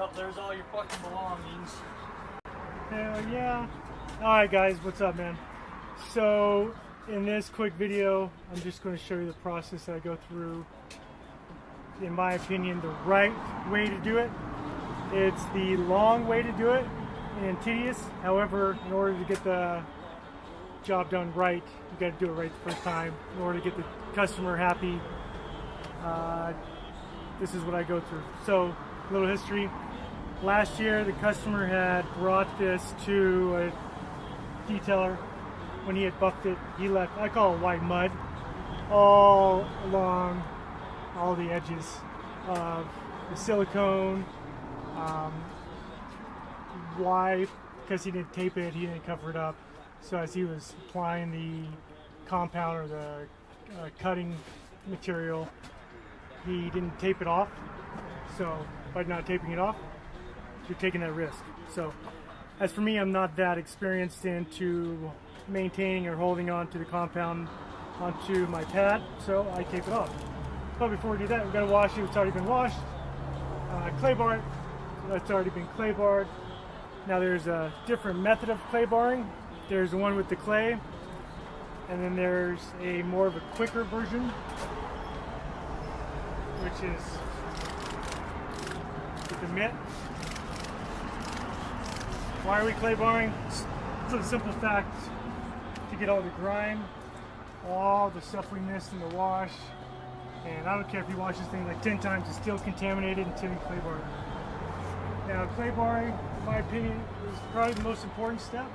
Yep, there's all your fucking belongings. Hell yeah. Alright guys, what's up, man? So in this quick video I'm just going to show you the process that I go through. In my opinion, the right way to do it. It's the long way to do it and tedious. However, in order to get the job done right, you got to do it right the first time. In order to get the customer happy, this is what I go through. So, a little history. Last year, the customer had brought this to a detailer. When he had buffed it, he left, I call it white mud, all along all the edges of the silicone. Why? Because he didn't tape it, he didn't cover it up. So as he was applying the compound or the cutting material, he didn't tape it off. So by not taping it off, you're taking that risk. So as for me, I'm not that experienced into maintaining or holding on to the compound onto my pad, so I tape it off. But before we do that, we're going to wash it. It's already been washed. Clay bar it. That's already been clay barred. Now there's a different method of clay barring. There's the one with the clay, and then there's a more of a quicker version, which is with the mitt. Why are we clay barring? It's a simple fact to get all the grime, all the stuff we missed in the wash. And I don't care if you wash this thing like 10 times, it's still contaminated until you clay bar it. Now, clay barring, in my opinion, is probably the most important step,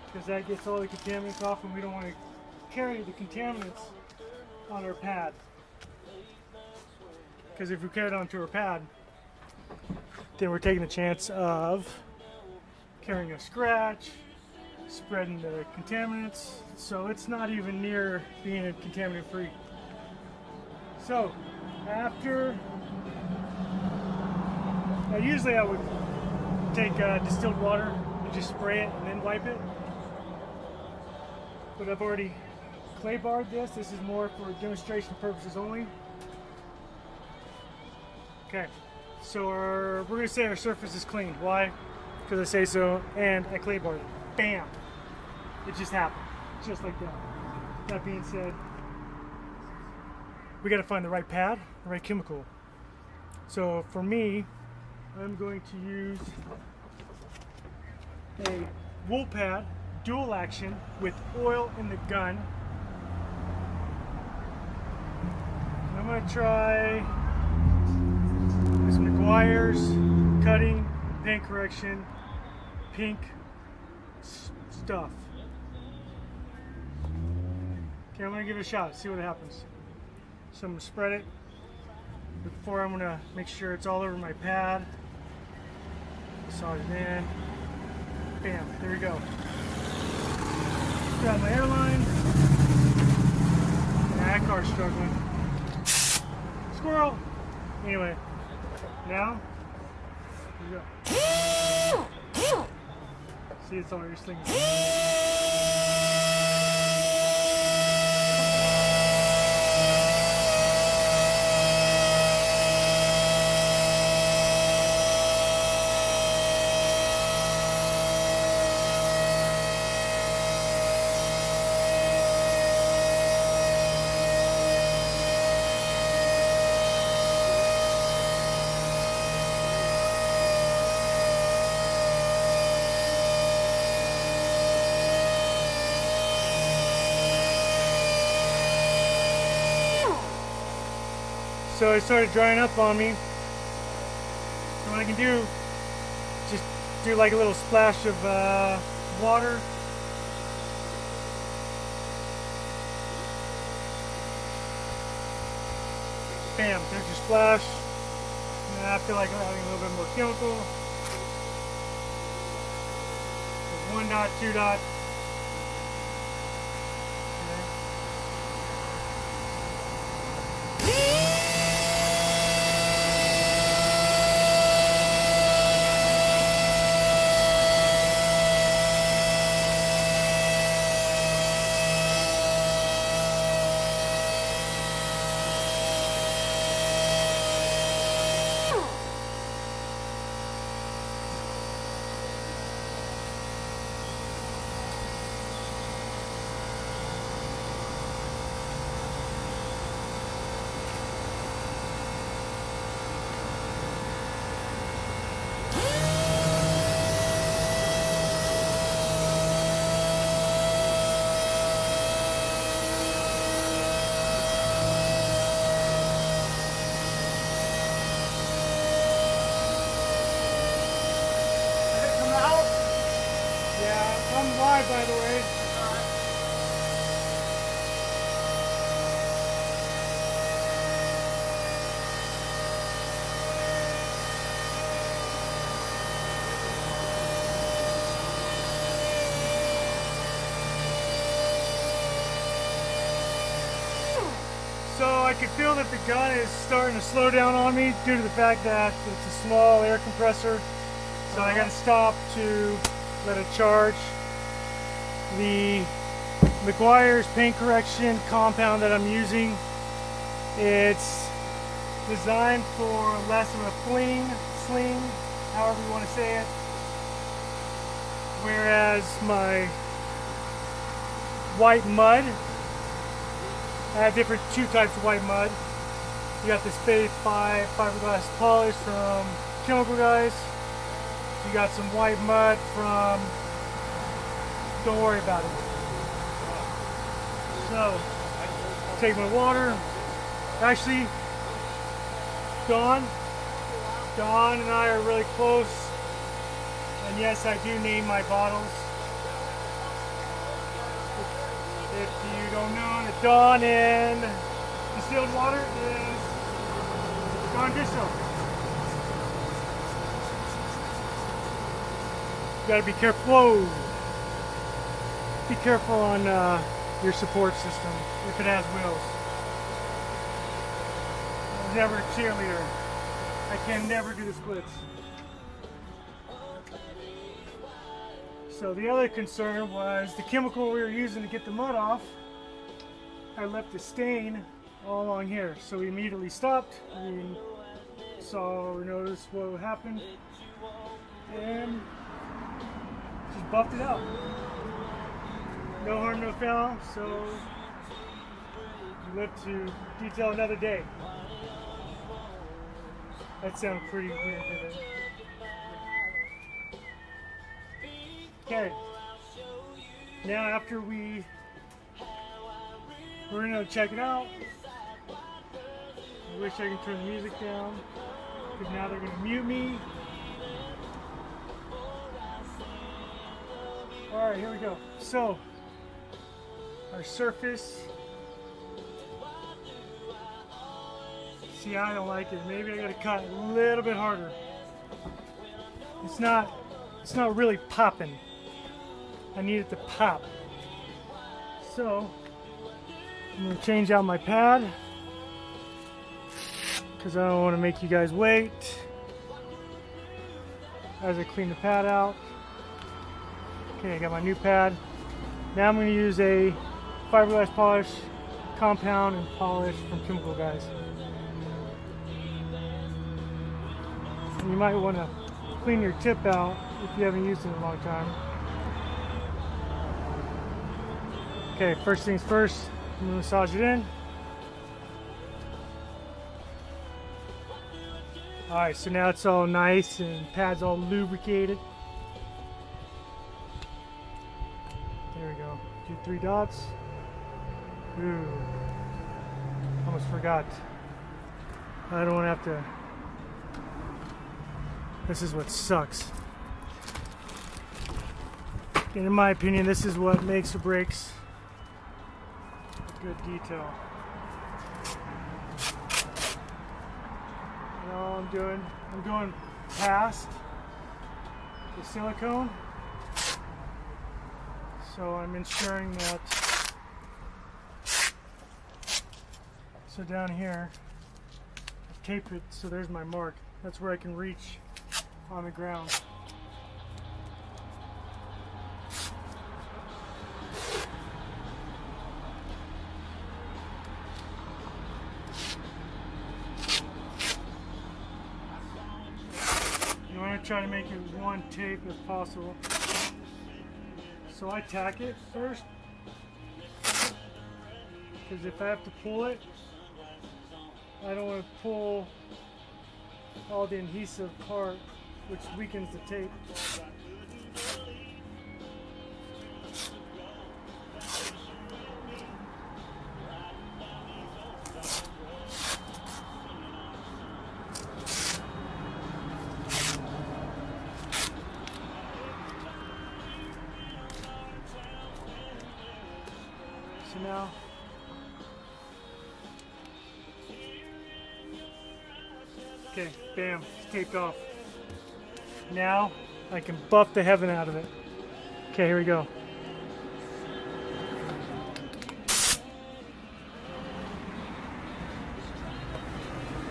because that gets all the contaminants off, and we don't want to carry the contaminants on our pad. Because if we carry it onto our pad, then we're taking the chance of carrying a scratch, spreading the contaminants, so it's not even near being contaminant free. So after, now usually I would take distilled water and just spray it and then wipe it, but I've already clay barred this. This is more for demonstration purposes only. Okay, so we're going to say our surface is clean. Why? Because I say so, and I clay barred it. Bam! It just happened, just like that. That being said, we got to find the right pad, the right chemical. So for me, I'm going to use a wool pad, dual action, with oil in the gun. And I'm going to try this McGuire's cutting, paint correction, pink stuff. Okay, I'm going to give it a shot, see what happens. So I'm going to spread it. Before, I'm going to make sure it's all over my pad. Massage it in. Bam, there we go. Grab my airline. And that car's struggling. Squirrel! Anyway, now, here we go. See, it's all your slinging. So it started drying up on me. So what I can do, just do like a little splash of water. Bam, there's your splash. And I feel like I'm adding a little bit more chemical. There's 1 dot, 2 dot. I'm live, by the way. So I can feel that the gun is starting to slow down on me due to the fact that it's a small air compressor. So I gotta stop to let it charge. The McGuire's paint correction compound that I'm using, it's designed for less of a sling, however you want to say it. Whereas my white mud, I have two types of white mud. You got this faded fiberglass polish from Chemical Guys. You got some white mud from Don't Worry About It. So, take my water. Actually, Dawn and I are really close. And yes, I do name my bottles. If you don't know, the Dawn in distilled water is Dawn Distill. You gotta be careful. Whoa! Be careful on your support system if it has wheels. I was never a cheerleader. I can never do the splits. So the other concern was the chemical we were using to get the mud off. I left a stain all along here, so we immediately stopped. We saw or noticed what happened, and just buffed it out. No harm, no foul. So we live to detail another day. That sounds pretty weird, didn't it? Okay, now after we're gonna check it out. I wish I could turn the music down, because now they're gonna mute me. All right, here we go. So, our surface. See, I don't like it. Maybe I gotta cut a little bit harder. It's not really popping. I need it to pop. So I'm going to change out my pad because I don't want to make you guys wait as I clean the pad out. Okay, I got my new pad. Now I'm going to use a fiberglass polish compound and polish from Chemical Guys. And you might want to clean your tip out if you haven't used it in a long time. Okay, first things first, I'm gonna massage it in. Alright, so now it's all nice and pad's all lubricated. There we go. Do 3 dots. Ooh. Almost forgot. I don't wanna have to. This is what sucks. And in my opinion, this is what makes or breaks good detail. And all I'm going past the silicone. So I'm ensuring that, so down here, I've taped it so there's my mark. That's where I can reach on the ground. You want to try to make it one tape if possible. So I tack it first, because if I have to pull it, I don't want to pull all the adhesive part, which weakens the tape. So now, okay, bam, it's taped off. Now I can buff the heaven out of it. Okay, here we go.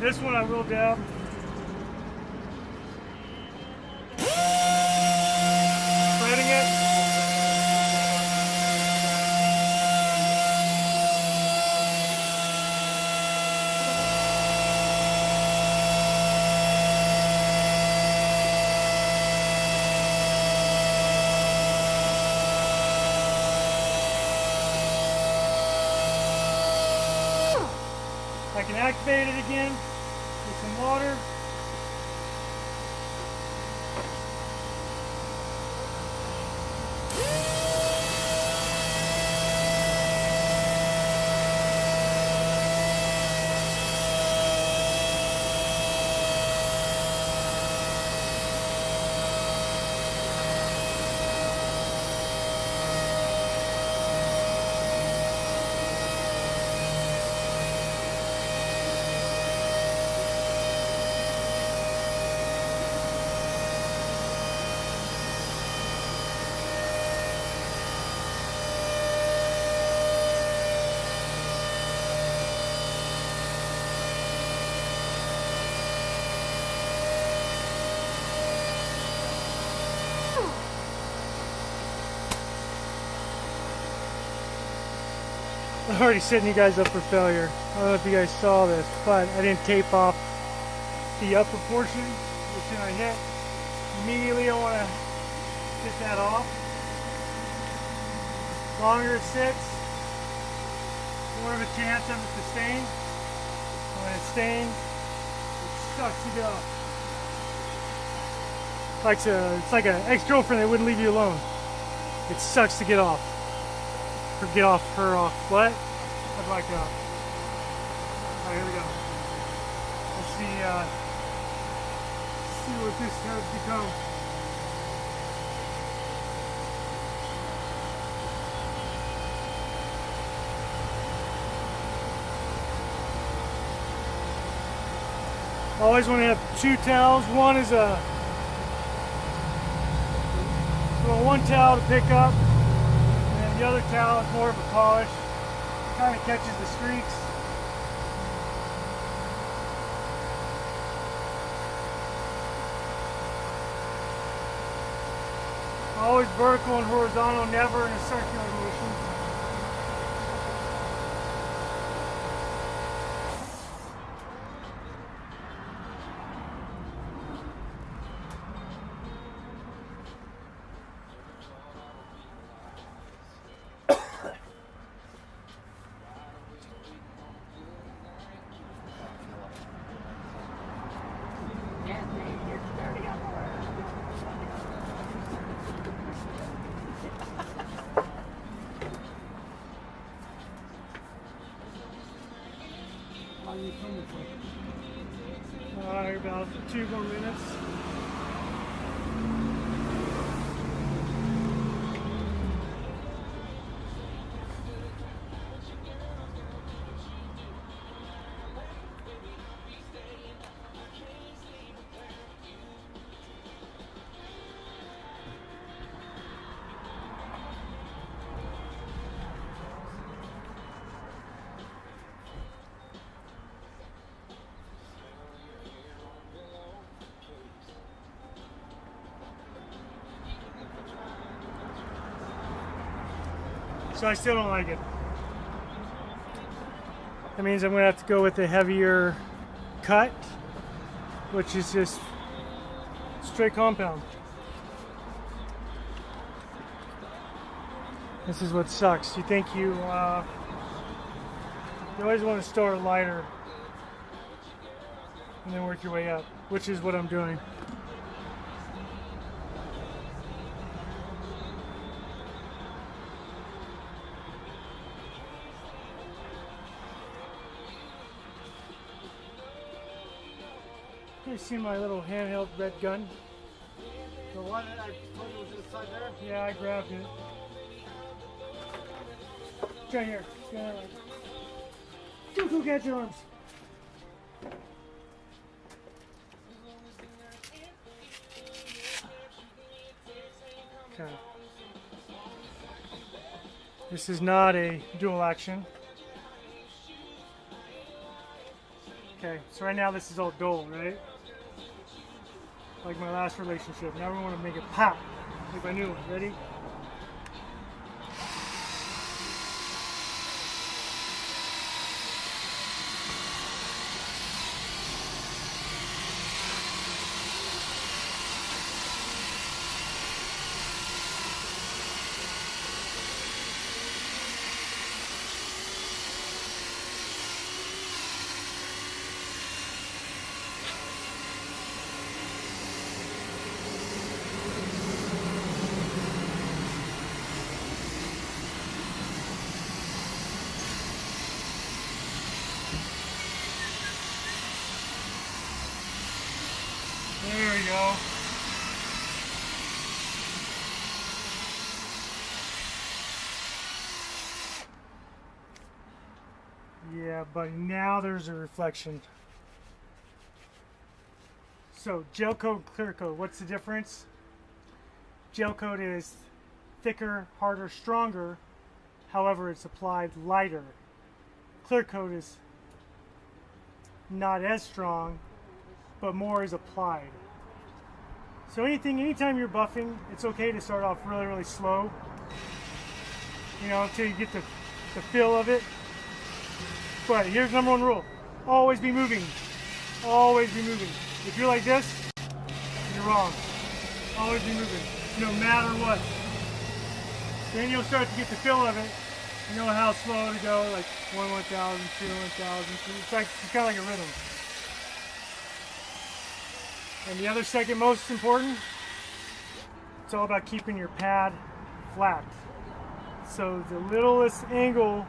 This one I will dab. Spreading it. I can activate it again with some water. I'm already setting you guys up for failure. I don't know if you guys saw this, but I didn't tape off the upper portion, which then I hit. Immediately I want to get that off. The longer it sits, more of a chance of it to stain. When it's stained, it sucks to get off. It's like an ex-girlfriend that wouldn't leave you alone. It sucks to get off. Or get off her off. What? I'd like that. Alright, here we go. Let's see what this has become. I always want to have two towels. One is one towel to pick up. The other towel is more of a polish, kind of catches the streaks. Always vertical and horizontal, never in a circular motion. About 2 more minutes. So I still don't like it. That means I'm going to have to go with a heavier cut, which is just straight compound. This is what sucks. You think you always want to start lighter and then work your way up, which is what I'm doing. You see my little handheld red gun? The one that I told you was inside there? Yeah, I grabbed it. Try here. Go catch your arms. Okay. This is not a dual action. Okay, so right now this is all dull, right? Like my last relationship. Now we want to make it pop. Like my new one. Ready? There we go. Yeah, but now there's a reflection. So gel coat, clear coat, what's the difference? Gel coat is thicker, harder, stronger. However, it's applied lighter. Clear coat is not as strong, but more is applied. So anytime you're buffing, it's okay to start off really, really slow. You know, until you get the feel of it. But here's number one rule. Always be moving. Always be moving. If you're like this, you're wrong. Always be moving, no matter what. Then you'll start to get the feel of it. You know how slow to go, like 1 1,000, 2 1,000. It's kind of like a rhythm. And the other second most important, it's all about keeping your pad flat. So the littlest angle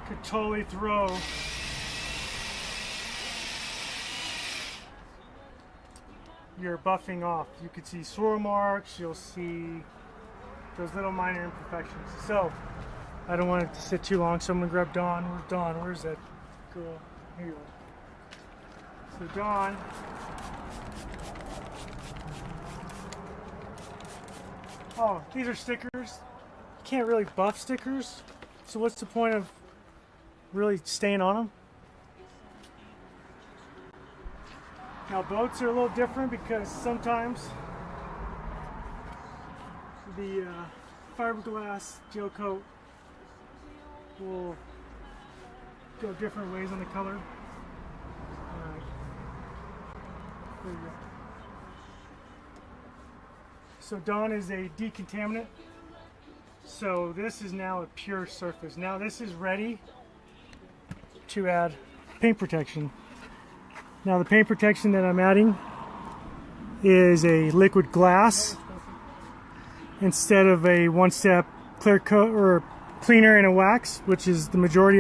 could totally throw your buffing off. You could see swirl marks, you'll see those little minor imperfections. So I don't want it to sit too long, so I'm gonna grab Dawn. Where's Dawn? Where's that girl? Here you are. So Dawn, oh, these are stickers. You can't really buff stickers, so what's the point of really staying on them? Now boats are a little different because sometimes the fiberglass gel coat will go different ways on the color. There you go. So Dawn is a decontaminant. So this is now a pure surface. Now this is ready to add paint protection. Now the paint protection that I'm adding is a liquid glass instead of a one-step clear coat or cleaner and a wax, which is the majority